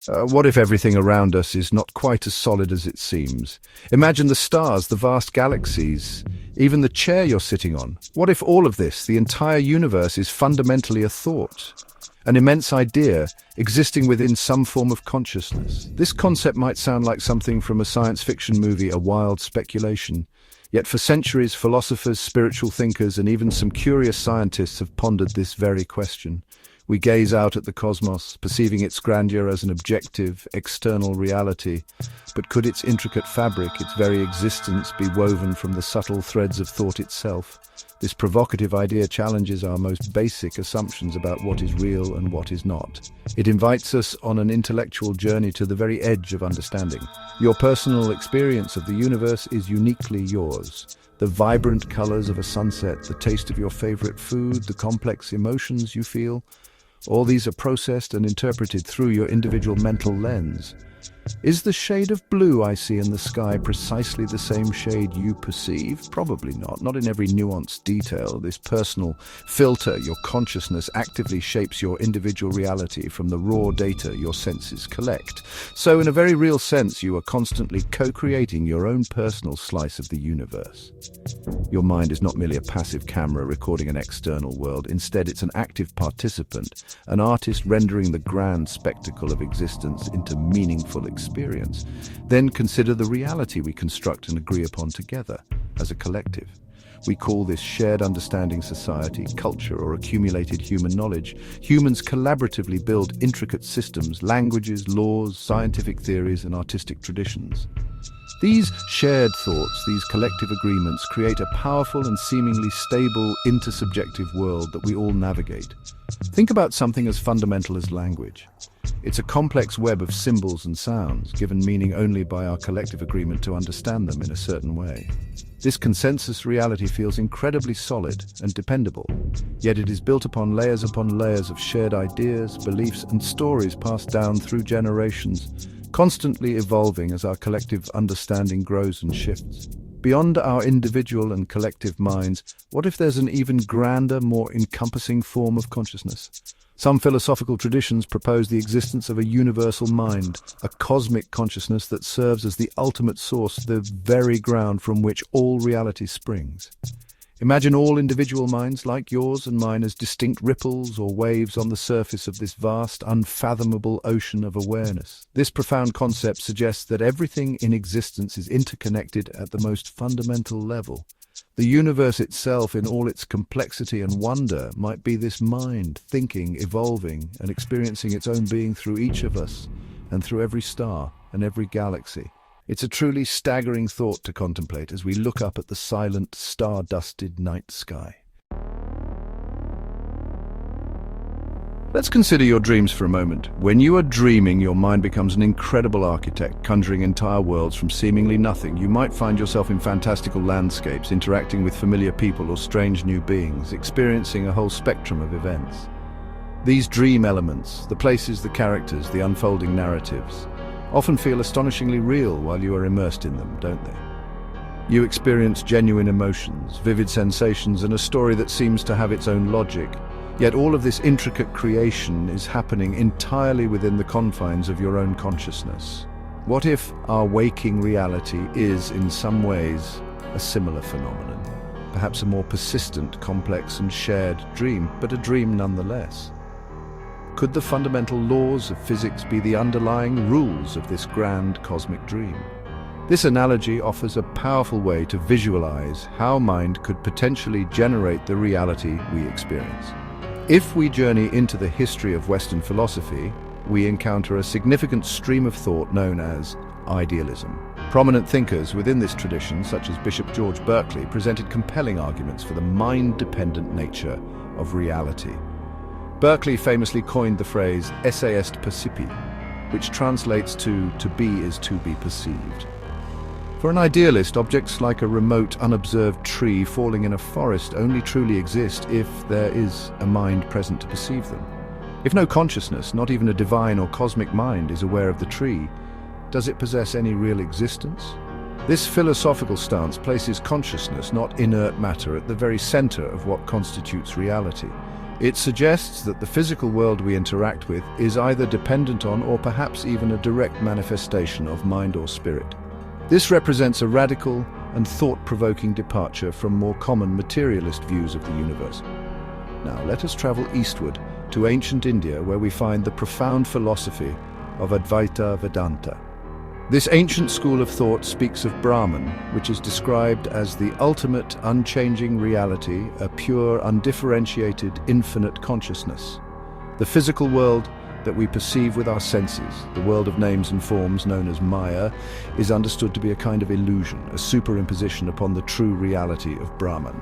What if everything around us is not quite as solid as it seems? Imagine the stars, the vast galaxies, even the chair you're sitting on. What if all of this, the entire universe, is fundamentally a thought? An immense idea existing within some form of consciousness. This concept might sound like something from a science fiction movie, a wild speculation. Yet for centuries, philosophers, spiritual thinkers, and even some curious scientists have pondered this very question. We gaze out at the cosmos, perceiving its grandeur as an objective, external reality. But could its intricate fabric, its very existence, be woven from the subtle threads of thought itself? This provocative idea challenges our most basic assumptions about what is real and what is not. It invites us on an intellectual journey to the very edge of understanding. Your personal experience of the universe is uniquely yours. The vibrant colors of a sunset, the taste of your favorite food, the complex emotions you feel, all these are processed and interpreted through your individual mental lens. Is the shade of blue I see in the sky precisely the same shade you perceive? Probably not in every nuanced detail. This personal filter, your consciousness, actively shapes your individual reality from the raw data your senses collect. So in a very real sense, you are constantly co-creating your own personal slice of the universe. Your mind is not merely a passive camera recording an external world. Instead, it's an active participant, an artist rendering the grand spectacle of existence into meaningful experience. Then consider the reality we construct and agree upon together as a collective. We call this shared understanding society, culture, or accumulated human knowledge. Humans collaboratively build intricate systems, languages, laws, scientific theories, and artistic traditions. These shared thoughts, these collective agreements, create a powerful and seemingly stable intersubjective world that we all navigate. Think about something as fundamental as language. It's a complex web of symbols and sounds, given meaning only by our collective agreement to understand them in a certain way. This consensus reality feels incredibly solid and dependable, yet it is built upon layers of shared ideas, beliefs, and stories passed down through generations, constantly evolving as our collective understanding grows and shifts. Beyond our individual and collective minds, what if there's an even grander, more encompassing form of consciousness? Some philosophical traditions propose the existence of a universal mind, a cosmic consciousness that serves as the ultimate source, the very ground from which all reality springs. Imagine all individual minds like yours and mine as distinct ripples or waves on the surface of this vast, unfathomable ocean of awareness. This profound concept suggests that everything in existence is interconnected at the most fundamental level. The universe itself, in all its complexity and wonder, might be this mind, thinking, evolving, and experiencing its own being through each of us, and through every star and every galaxy. It's a truly staggering thought to contemplate as we look up at the silent, star-dusted night sky. Let's consider your dreams for a moment. When you are dreaming, your mind becomes an incredible architect, conjuring entire worlds from seemingly nothing. You might find yourself in fantastical landscapes, interacting with familiar people or strange new beings, experiencing a whole spectrum of events. These dream elements, the places, the characters, the unfolding narratives, often feel astonishingly real while you are immersed in them, don't they? You experience genuine emotions, vivid sensations, and a story that seems to have its own logic. Yet all of this intricate creation is happening entirely within the confines of your own consciousness. What if our waking reality is, in some ways, a similar phenomenon? Perhaps a more persistent, complex, and shared dream, but a dream nonetheless. Could the fundamental laws of physics be the underlying rules of this grand cosmic dream? This analogy offers a powerful way to visualize how mind could potentially generate the reality we experience. If we journey into the history of Western philosophy, we encounter a significant stream of thought known as idealism. Prominent thinkers within this tradition, such as Bishop George Berkeley, presented compelling arguments for the mind-dependent nature of reality. Berkeley famously coined the phrase esse est percipi, which translates to be is to be perceived. For an idealist, objects like a remote, unobserved tree falling in a forest only truly exist if there is a mind present to perceive them. If no consciousness, not even a divine or cosmic mind, is aware of the tree, does it possess any real existence? This philosophical stance places consciousness, not inert matter, at the very center of what constitutes reality. It suggests that the physical world we interact with is either dependent on or perhaps even a direct manifestation of mind or spirit. This represents a radical and thought-provoking departure from more common materialist views of the universe. Now let us travel eastward to ancient India, where we find the profound philosophy of Advaita Vedanta. This ancient school of thought speaks of Brahman, which is described as the ultimate unchanging reality, a pure, undifferentiated, infinite consciousness. The physical world that we perceive with our senses, the world of names and forms known as Maya, is understood to be a kind of illusion, a superimposition upon the true reality of Brahman.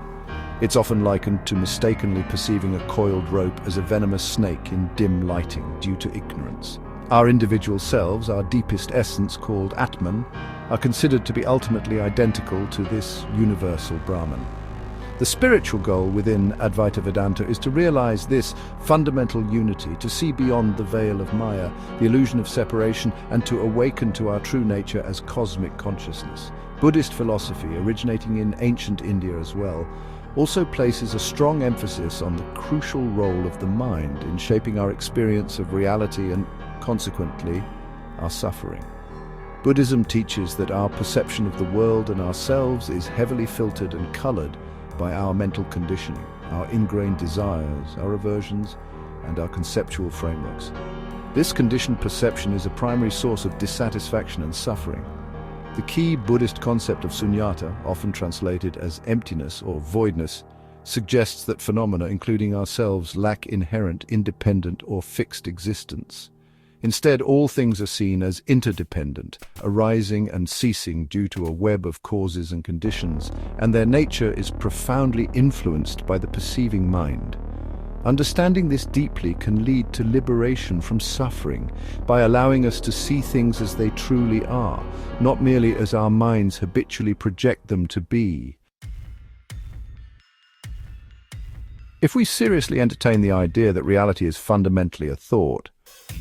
It's often likened to mistakenly perceiving a coiled rope as a venomous snake in dim lighting due to ignorance. Our individual selves, our deepest essence called Atman, are considered to be ultimately identical to this universal Brahman. The spiritual goal within Advaita Vedanta is to realize this fundamental unity, to see beyond the veil of Maya, the illusion of separation, and to awaken to our true nature as cosmic consciousness. Buddhist philosophy, originating in ancient India as well, also places a strong emphasis on the crucial role of the mind in shaping our experience of reality and, consequently, our suffering. Buddhism teaches that our perception of the world and ourselves is heavily filtered and colored by our mental conditioning, our ingrained desires, our aversions, and our conceptual frameworks. This conditioned perception is a primary source of dissatisfaction and suffering. The key Buddhist concept of sunyata, often translated as emptiness or voidness, suggests that phenomena, including ourselves, lack inherent, independent, or fixed existence. Instead, all things are seen as interdependent, arising and ceasing due to a web of causes and conditions, and their nature is profoundly influenced by the perceiving mind. Understanding this deeply can lead to liberation from suffering by allowing us to see things as they truly are, not merely as our minds habitually project them to be. If we seriously entertain the idea that reality is fundamentally a thought,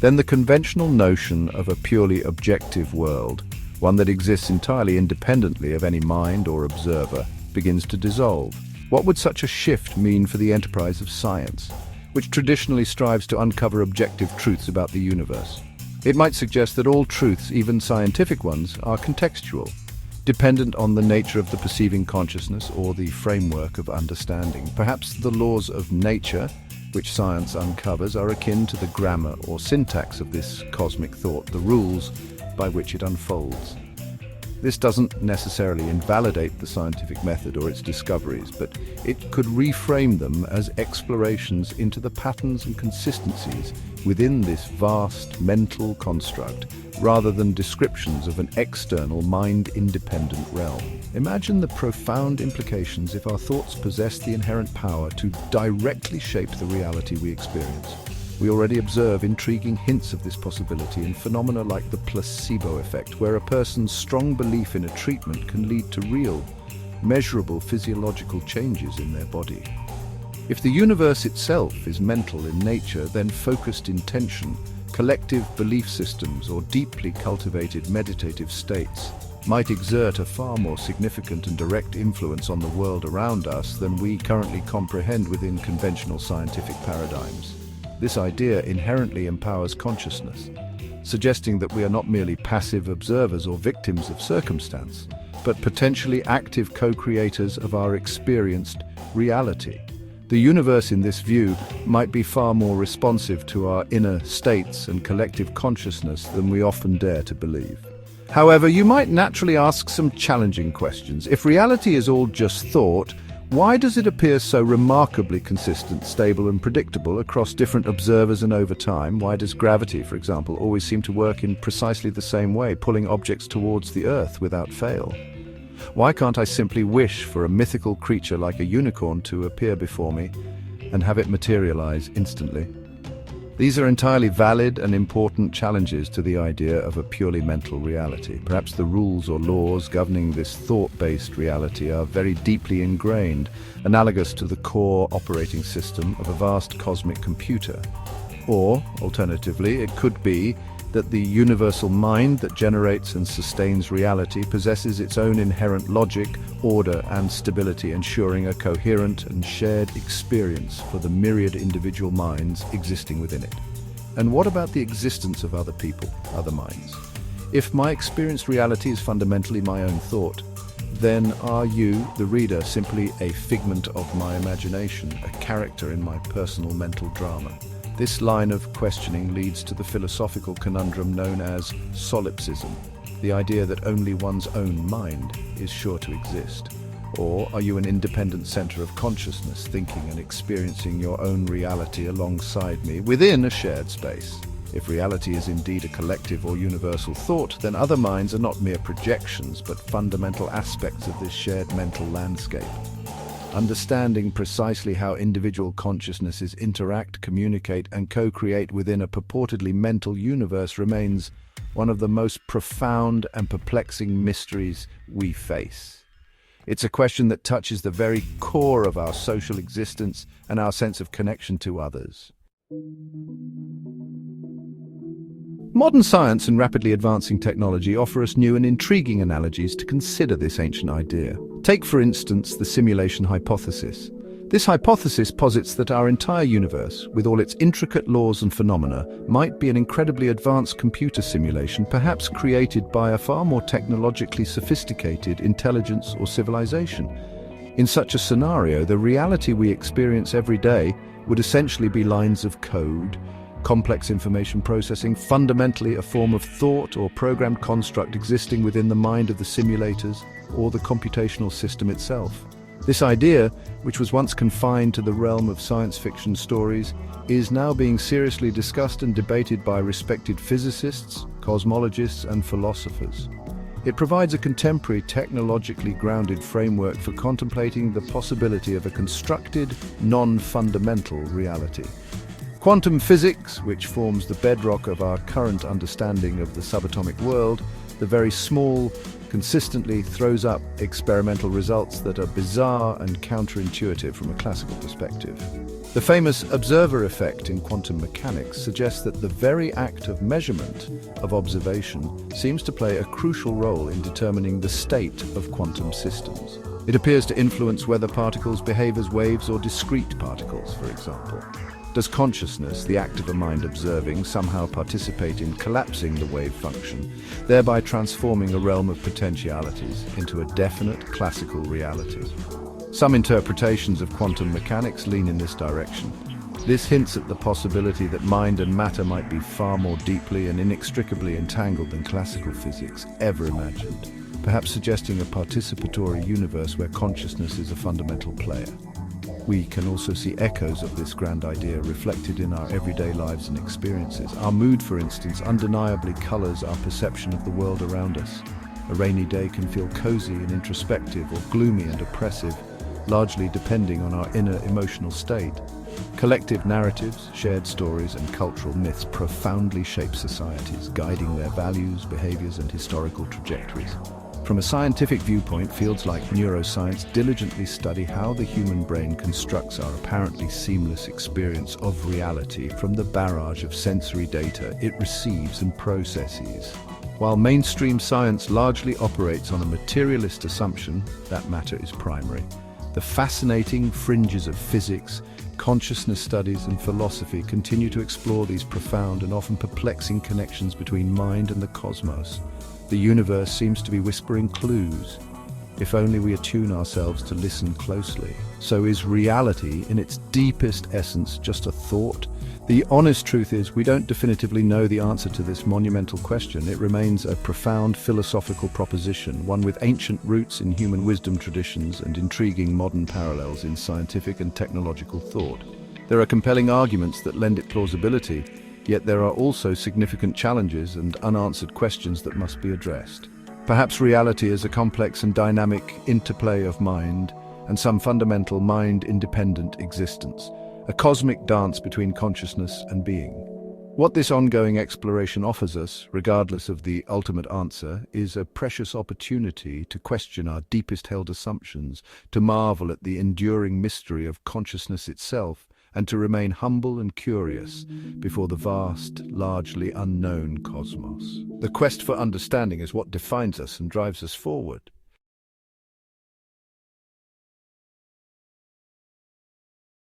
then the conventional notion of a purely objective world, one that exists entirely independently of any mind or observer, begins to dissolve. What would such a shift mean for the enterprise of science, which traditionally strives to uncover objective truths about the universe? It might suggest that all truths, even scientific ones, are contextual, dependent on the nature of the perceiving consciousness or the framework of understanding. Perhaps the laws of nature, which science uncovers, are akin to the grammar or syntax of this cosmic thought, the rules by which it unfolds. This doesn't necessarily invalidate the scientific method or its discoveries, but it could reframe them as explorations into the patterns and consistencies within this vast mental construct, rather than descriptions of an external, mind-independent realm. Imagine the profound implications if our thoughts possessed the inherent power to directly shape the reality we experience. We already observe intriguing hints of this possibility in phenomena like the placebo effect, where a person's strong belief in a treatment can lead to real, measurable physiological changes in their body. If the universe itself is mental in nature, then focused intention, collective belief systems, or deeply cultivated meditative states might exert a far more significant and direct influence on the world around us than we currently comprehend within conventional scientific paradigms. This idea inherently empowers consciousness, suggesting that we are not merely passive observers or victims of circumstance, but potentially active co-creators of our experienced reality. The universe in this view might be far more responsive to our inner states and collective consciousness than we often dare to believe. However, you might naturally ask some challenging questions. If reality is all just thought, why does it appear so remarkably consistent, stable, and predictable across different observers and over time? Why does gravity, for example, always seem to work in precisely the same way, pulling objects towards the Earth without fail? Why can't I simply wish for a mythical creature like a unicorn to appear before me and have it materialize instantly? These are entirely valid and important challenges to the idea of a purely mental reality. Perhaps the rules or laws governing this thought-based reality are very deeply ingrained, analogous to the core operating system of a vast cosmic computer. Or, alternatively, it could be that the universal mind that generates and sustains reality possesses its own inherent logic, order, and stability, ensuring a coherent and shared experience for the myriad individual minds existing within it. And what about the existence of other people, other minds? If my experienced reality is fundamentally my own thought, then are you, the reader, simply a figment of my imagination, a character in my personal mental drama? This line of questioning leads to the philosophical conundrum known as solipsism, the idea that only one's own mind is sure to exist. Or are you an independent center of consciousness, thinking and experiencing your own reality alongside me within a shared space? If reality is indeed a collective or universal thought, then other minds are not mere projections, but fundamental aspects of this shared mental landscape. Understanding precisely how individual consciousnesses interact, communicate, and co-create within a purportedly mental universe remains one of the most profound and perplexing mysteries we face. It's a question that touches the very core of our social existence and our sense of connection to others. Modern science and rapidly advancing technology offer us new and intriguing analogies to consider this ancient idea. Take, for instance, the simulation hypothesis. This hypothesis posits that our entire universe, with all its intricate laws and phenomena, might be an incredibly advanced computer simulation, perhaps created by a far more technologically sophisticated intelligence or civilization. In such a scenario, the reality we experience every day would essentially be lines of code, complex information processing, fundamentally a form of thought or programmed construct existing within the mind of the simulators or the computational system itself. This idea, which was once confined to the realm of science fiction stories, is now being seriously discussed and debated by respected physicists, cosmologists, and philosophers. It provides a contemporary, technologically grounded framework for contemplating the possibility of a constructed, non-fundamental reality. Quantum physics, which forms the bedrock of our current understanding of the subatomic world, the very small, consistently throws up experimental results that are bizarre and counterintuitive from a classical perspective. The famous observer effect in quantum mechanics suggests that the very act of measurement, of observation, seems to play a crucial role in determining the state of quantum systems. It appears to influence whether particles behave as waves or discrete particles, for example. Does consciousness, the act of a mind observing, somehow participate in collapsing the wave function, thereby transforming a realm of potentialities into a definite classical reality? Some interpretations of quantum mechanics lean in this direction. This hints at the possibility that mind and matter might be far more deeply and inextricably entangled than classical physics ever imagined, perhaps suggesting a participatory universe where consciousness is a fundamental player. We can also see echoes of this grand idea reflected in our everyday lives and experiences. Our mood, for instance, undeniably colors our perception of the world around us. A rainy day can feel cozy and introspective or gloomy and oppressive, largely depending on our inner emotional state. Collective narratives, shared stories, and cultural myths profoundly shape societies, guiding their values, behaviors, and historical trajectories. From a scientific viewpoint, fields like neuroscience diligently study how the human brain constructs our apparently seamless experience of reality from the barrage of sensory data it receives and processes. While mainstream science largely operates on a materialist assumption that matter is primary, the fascinating fringes of physics, consciousness studies, and philosophy continue to explore these profound and often perplexing connections between mind and the cosmos. The universe seems to be whispering clues, if only we attune ourselves to listen closely. So is reality, in its deepest essence, just a thought? The honest truth is, we don't definitively know the answer to this monumental question. It remains a profound philosophical proposition, one with ancient roots in human wisdom traditions and intriguing modern parallels in scientific and technological thought. There are compelling arguments that lend it plausibility, yet there are also significant challenges and unanswered questions that must be addressed. Perhaps reality is a complex and dynamic interplay of mind and some fundamental mind-independent existence, a cosmic dance between consciousness and being. What this ongoing exploration offers us, regardless of the ultimate answer, is a precious opportunity to question our deepest held assumptions, to marvel at the enduring mystery of consciousness itself, and to remain humble and curious before the vast, largely unknown cosmos. The quest for understanding is what defines us and drives us forward.